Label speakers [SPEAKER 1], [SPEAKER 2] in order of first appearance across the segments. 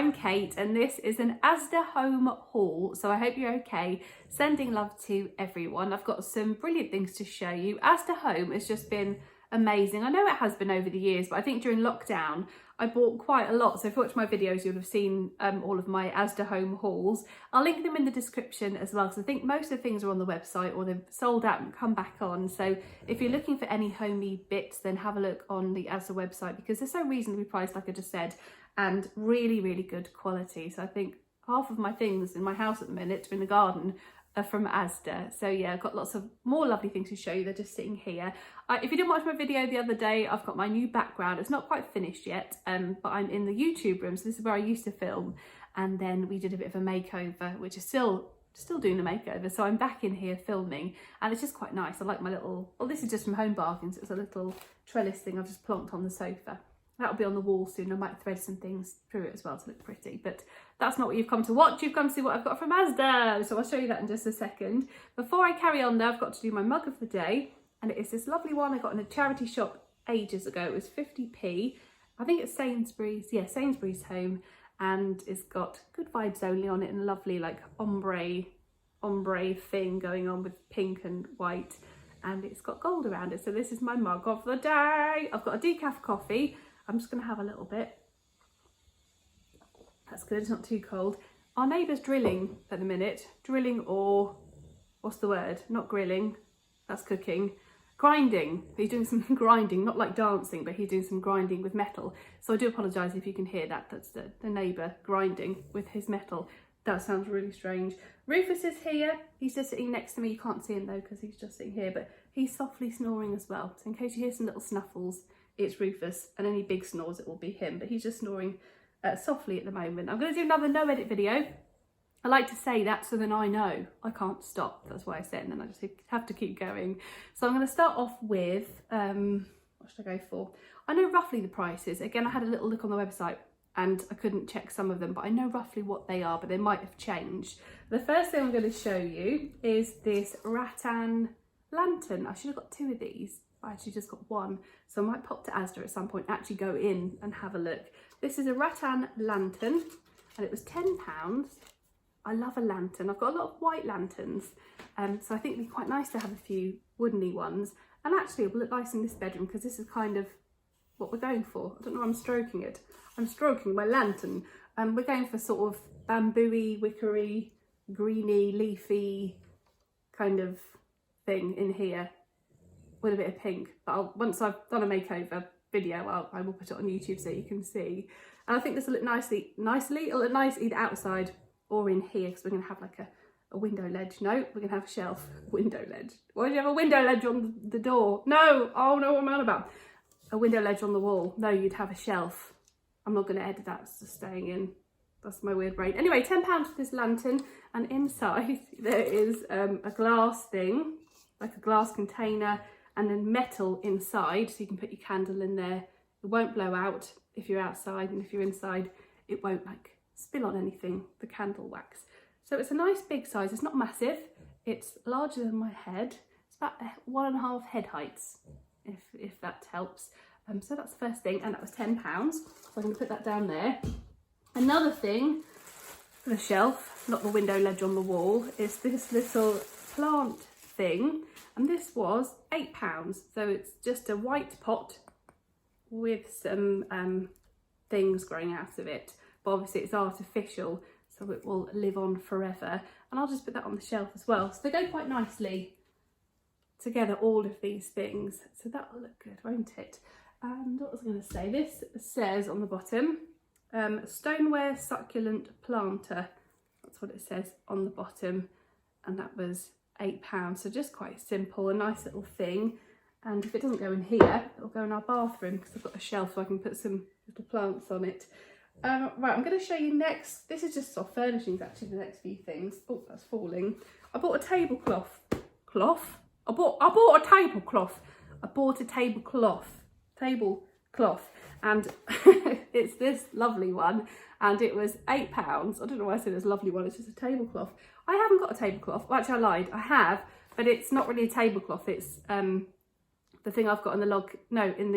[SPEAKER 1] I'm Kate and this is an Asda home haul, so I hope you're okay. Sending love to everyone. I've got some brilliant things to show you. Asda home has just been amazing. I know it has been over the years, but I think during lockdown I bought quite a lot. So if you watch my videos, you'll have seen all of my Asda home hauls. I'll link them in the description as well, because I think most of the things are on the website or they've sold out and come back on. So if you're looking for any homey bits, then have a look on the Asda website, because they're so reasonably priced, like I just said, and really, really good quality. So I think half of my things in my house at the minute in the garden are from Asda. So yeah, I've got lots of more lovely things to show you. They're just sitting here. If you didn't watch my video the other day, I've got my new background. It's not quite finished yet, but I'm in the YouTube room. So this is where I used to film. And then we did a bit of a makeover, which is still doing the makeover. So I'm back in here filming and it's just quite nice. I like my little, well, this is just from Home Bargains. It's a little trellis thing I've just plonked on the sofa. That'll be on the wall soon. I might thread some things through it as well to look pretty, but that's not what you've come to watch. You've come to see what I've got from Asda. So I'll show you that in just a second. Before I carry on though, I've got to do my mug of the day, and it is this lovely one I got in a charity shop ages ago. It was 50p. I think it's Sainsbury's. Yeah, Sainsbury's Home, and it's got good vibes only on it and a lovely like ombre thing going on with pink and white, and it's got gold around it. So this is my mug of the day. I've got a decaf coffee. I'm just going to have a little bit. That's good, it's not too cold. Our neighbour's drilling at the minute. Drilling, or what's the word? Not grilling, that's cooking. Grinding. He's doing some grinding, not like dancing, but he's doing some grinding with metal. So I do apologise if you can hear that. That's the neighbour grinding with his metal. That sounds really strange. Rufus is here. He's just sitting next to me. You can't see him though because he's just sitting here, but he's softly snoring as well. So in case you hear some little snuffles, it's Rufus, and any big snores it will be him, but he's just snoring softly at the moment. I'm going to do another no edit video. I like to say that so then I know I can't stop. That's why I said, and then I just have to keep going. So I'm going to start off with, what should I go for? I know roughly the prices. Again, I had a little look on the website and I couldn't check some of them, but I know roughly what they are, but they might have changed. The first thing I'm going to show you is this rattan lantern. I should have got two of these. I actually just got one, so I might pop to Asda at some point, actually go in and have a look. This is a rattan lantern and it was £10. I love a lantern. I've got a lot of white lanterns, so I think it'd be quite nice to have a few woodeny ones. And actually it will look nice in this bedroom because this is kind of what we're going for. I don't know, I'm stroking it. I'm stroking my lantern. We're going for sort of bamboo-y, wickery, greeny, leafy kind of thing in here, with a bit of pink. But once I've done a makeover video, I will put it on YouTube so you can see. And I think this will look nicely. It'll look nice either outside or in here, because we're going to have like a window ledge. No, we're going to have a shelf. Window ledge. Why do you have a window ledge on the door? No, oh no, what am I on about? A window ledge on the wall. No, you'd have a shelf. I'm not going to edit that, it's just staying in. That's my weird brain. Anyway, £10 for this lantern, and inside there is a glass thing, like a glass container, and then metal inside, so you can put your candle in there. It won't blow out if you're outside, and if you're inside it won't like spill on anything, the candle wax. So it's a nice big size. It's not massive, it's larger than my head. It's about 1.5 head heights, if that helps. So that's the first thing, and that was £10, so I'm going to put that down there. Another thing for the shelf, not the window ledge on the wall, is this little plant thing. And this was £8, so it's just a white pot with some things growing out of it. But obviously it's artificial, so it will live on forever. And I'll just put that on the shelf as well. So they go quite nicely together, all of these things. So that will look good, won't it? And what was I going to say? This says on the bottom, stoneware succulent planter. That's what it says on the bottom. And that was £8, so just quite simple, a nice little thing. And if it doesn't go in here, it'll go in our bathroom, because I've got a shelf so I can put some little plants on it. Right, I'm going to show you next. This is just soft furnishings, actually, the next few things. Oh, that's falling. I bought a tablecloth. I bought a tablecloth. And it's this lovely one, and it was £8. I don't know why I said it's a lovely one, it's just a tablecloth. I haven't got a tablecloth. Well, actually I lied, I have, but it's not really a tablecloth. It's the thing I've got in the in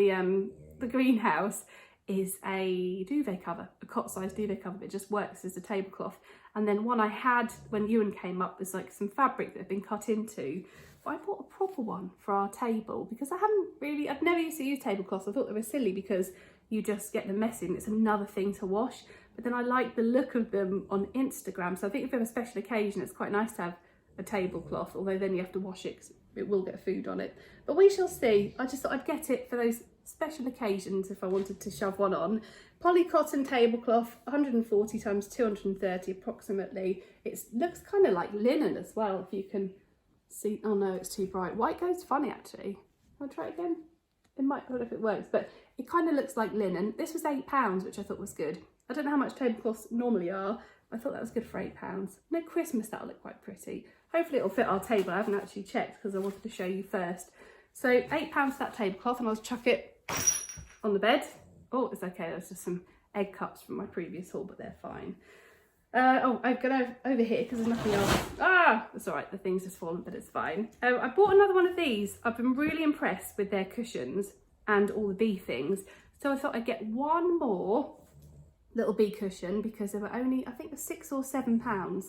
[SPEAKER 1] the greenhouse is a duvet cover, a cot-sized duvet cover, but it just works as a tablecloth. And then one I had when Ewan came up was like some fabric that had been cut into. But I bought a proper one for our table because I've never used to use tablecloths. I thought they were silly because you just get them messy and it's another thing to wash. But then I like the look of them on Instagram. So I think if you have a special occasion, it's quite nice to have a tablecloth, although then you have to wash it because it will get food on it. But we shall see. I just thought I'd get it for those special occasions if I wanted to shove one on. Polycotton tablecloth, 140 times 230 approximately. It looks kind of like linen as well, if you can see. Oh no, it's too bright. White goes funny actually. I'll try it again. It might, I don't know if it works, but it kind of looks like linen. This was £8, which I thought was good. I don't know how much tablecloths normally are. I thought that was good for £8. No, Christmas, that'll look quite pretty. Hopefully it'll fit our table. I haven't actually checked because I wanted to show you first. So £8 for that tablecloth, and I'll chuck it on the bed. Oh, it's okay. There's just some egg cups from my previous haul, but they're fine. Oh, I've got over here because there's nothing else. Ah, it's all right. The thing's just fallen, but it's fine. I bought another one of these. I've been really impressed with their cushions and all the bee things. So I thought I'd get one more little bee cushion because they were only, I think, £6 or £7.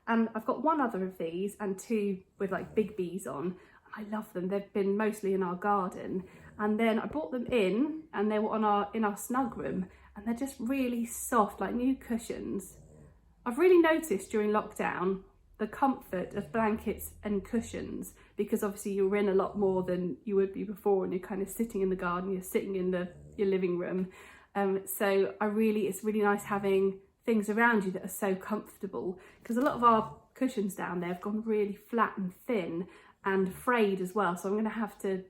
[SPEAKER 1] And I've got one other of these and two with like big bees on. I love them. They've been mostly in our garden. And then I brought them in and they were in our snug room, and they're just really soft, like new cushions. I've really noticed during lockdown the comfort of blankets and cushions, because obviously you're in a lot more than you would be before, and you're kind of sitting in the garden, you're sitting in your living room. So it's really nice having things around you that are so comfortable, because a lot of our cushions down there have gone really flat and thin and frayed as well. So I'm going to have to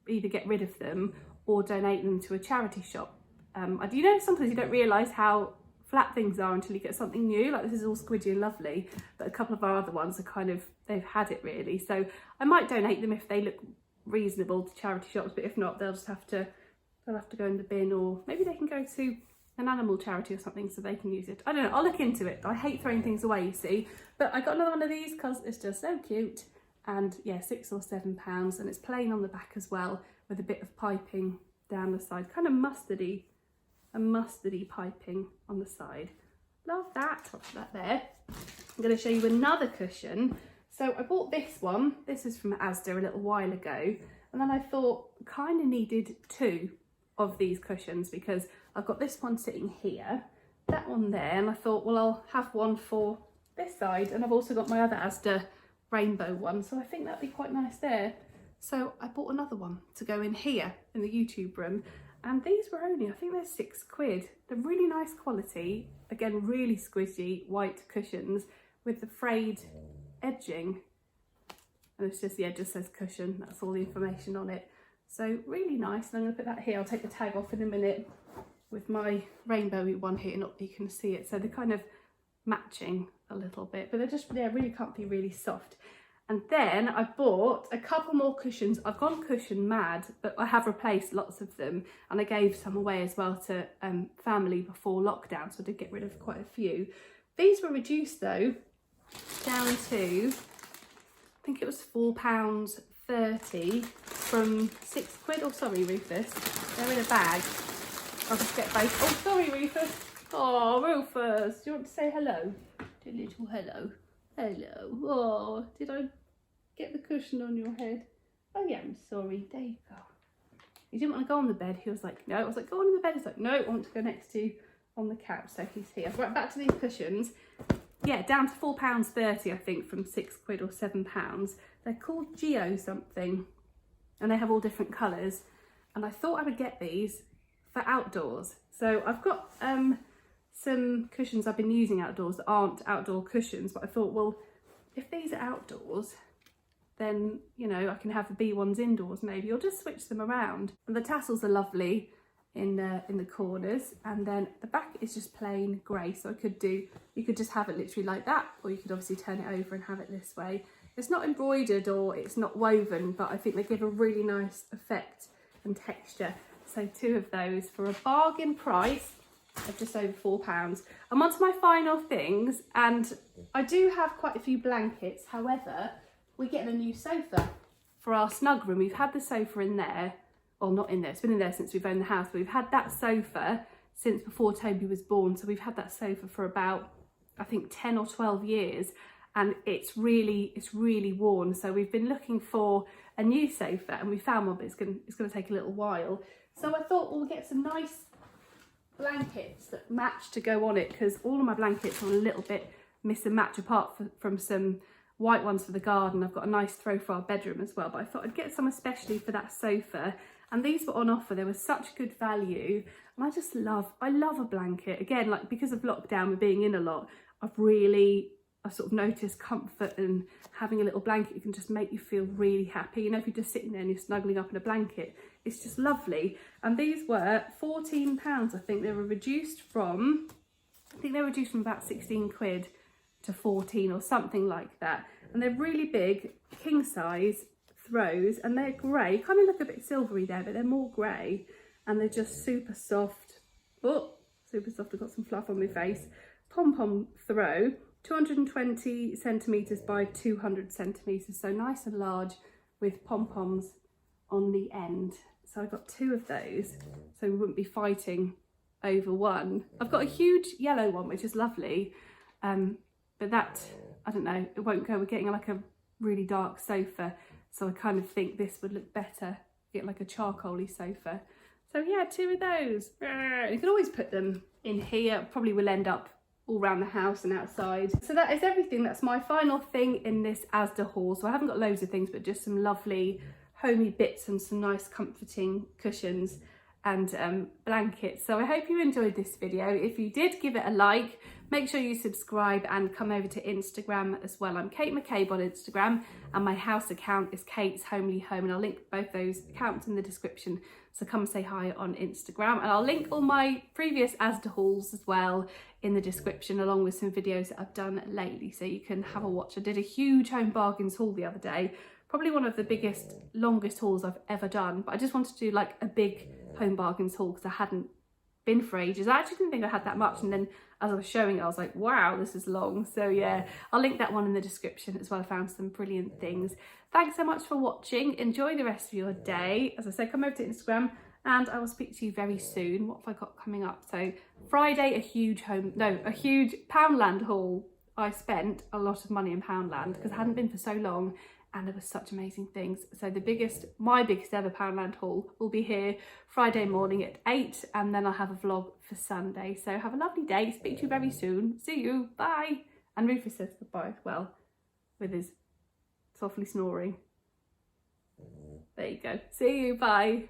[SPEAKER 1] either get rid of them or donate them to a charity shop. You know, sometimes you don't realise how flat things are until you get something new. Like, this is all squidgy and lovely, but a couple of our other ones are they've had it really. So I might donate them if they look reasonable to charity shops, but if not, they'll have to go in the bin, or maybe they can go to an animal charity or something so they can use it. I don't know, I'll look into it. I hate throwing things away, you see, but I got another one of these because it's just so cute. And yeah, £6 or £7, and it's plain on the back as well, with a bit of piping down the side, kind of mustardy piping on the side. Love that. I'll put that there. I'm going to show you another cushion. So I bought this one. This is from Asda a little while ago, and then I thought I kind of needed two of these cushions because I've got this one sitting here, that one there, and I thought, well, I'll have one for this side, and I've also got my other Asda rainbow one, so I think that'd be quite nice there. So I bought another one to go in here in the YouTube room, and these were only, I think they're £6. They're really nice quality, again really squishy white cushions with the frayed edging, and it's just, yeah, it just says cushion, that's all the information on it. So really nice, and I'm going to put that here. I'll take the tag off in a minute with my rainbowy one here, not that you can see it, so they're kind of matching a little bit, but they're just, yeah, really comfy, really soft. And then I bought a couple more cushions. I've gone cushion mad, but I have replaced lots of them, and I gave some away as well to family before lockdown, so I did get rid of quite a few. These were reduced though, down to, I think it was £4.30 from £6. Oh, sorry, Rufus, they're in a bag. I'll just get both. Oh, sorry, Rufus. Oh, Rufus, do you want to say hello? Do a little hello. Hello. Oh, did I get the cushion on your head? Oh yeah, I'm sorry. There you go. He didn't want to go on the bed. He was like, no. I was like, go on in the bed. He's like, no, I want to go next to you on the couch. So he's here. Right, back to these cushions. Yeah, down to £4.30, I think, from £6 or £7. They're called Geo something, and they have all different colours. And I thought I would get these for outdoors. So I've got some cushions I've been using outdoors that aren't outdoor cushions, but I thought, well, if these are outdoors, then, you know, I can have the bee ones indoors maybe, or just switch them around. And the tassels are lovely in the corners, and then the back is just plain grey, so you could just have it literally like that, or you could obviously turn it over and have it this way. It's not embroidered or it's not woven, but I think they give a really nice effect and texture. So two of those for a bargain price of just over £4. I'm on to my final things, and I do have quite a few blankets. However, we're getting a new sofa for our snug room. We've had the sofa in there well, not in there, it's been in there since we've owned the house, but we've had that sofa since before Toby was born. So we've had that sofa for about, I think, 10 or 12 years, and it's really worn. So we've been looking for a new sofa, and we found one, but it's going to take a little while. So I thought we'll get some nice blankets that match to go on it, because all of my blankets are a little bit miss and match, apart from some white ones for the garden. I've got a nice throw for our bedroom as well, but I thought I'd get some especially for that sofa. And these were on offer. They were such good value, and I love a blanket. Again, like, because of lockdown, we're being in a lot, I've sort of noticed comfort, and having a little blanket can just make you feel really happy. You know, if you're just sitting there and you're snuggling up in a blanket, it's just lovely. And these were £14. I think they were reduced from, about 16 quid to 14 or something like that. And they're really big, king size throws, and they're grey. Kind of look a bit silvery there, but they're more grey, and they're just super soft. Oh, super soft. I've got some fluff on my face. Pom-pom throw, 220 centimetres by 200 centimetres, so nice and large with pom-poms on the end. So I got 2 of those, so we wouldn't be fighting over one. I've got a huge yellow one, which is lovely, but that, I don't know, it won't go. We're getting like a really dark sofa, so I kind of think this would look better, get like a charcoaly sofa. So yeah, 2 of those. You can always put them in here. Probably will end up all around the house and outside. So that is everything. That's my final thing in this Asda haul. So I haven't got loads of things, but just some lovely homey bits and some nice comforting cushions and blankets. So I hope you enjoyed this video. If you did, give it a like, make sure you subscribe and come over to Instagram as well. I'm Kate McCabe on Instagram, and my house account is Kate's Homely Home, and I'll link both those accounts in the description, so come say hi on Instagram. And I'll link all my previous Asda hauls as well in the description, along with some videos that I've done lately, so you can have a watch. I did a huge home bargains haul the other day, probably one of the biggest, longest hauls I've ever done, but I just wanted to do like a big home bargains haul because I hadn't been for ages. I actually didn't think I had that much, and then as I was showing it, I was like, wow, this is long. So yeah, I'll link that one in the description as well. I found some brilliant things. Thanks so much for watching. Enjoy the rest of your day. As I said, come over to Instagram, and I will speak to you very soon. What have I got coming up? So Friday, a huge Poundland haul. I spent a lot of money in Poundland because I hadn't been for so long, and there were such amazing things. So my biggest ever Poundland haul will be here Friday morning at 8, and then I'll have a vlog for Sunday. So have a lovely day. Speak to you very soon. See you. Bye. And Rufus says goodbye as well, with his softly snoring. There you go. See you. Bye.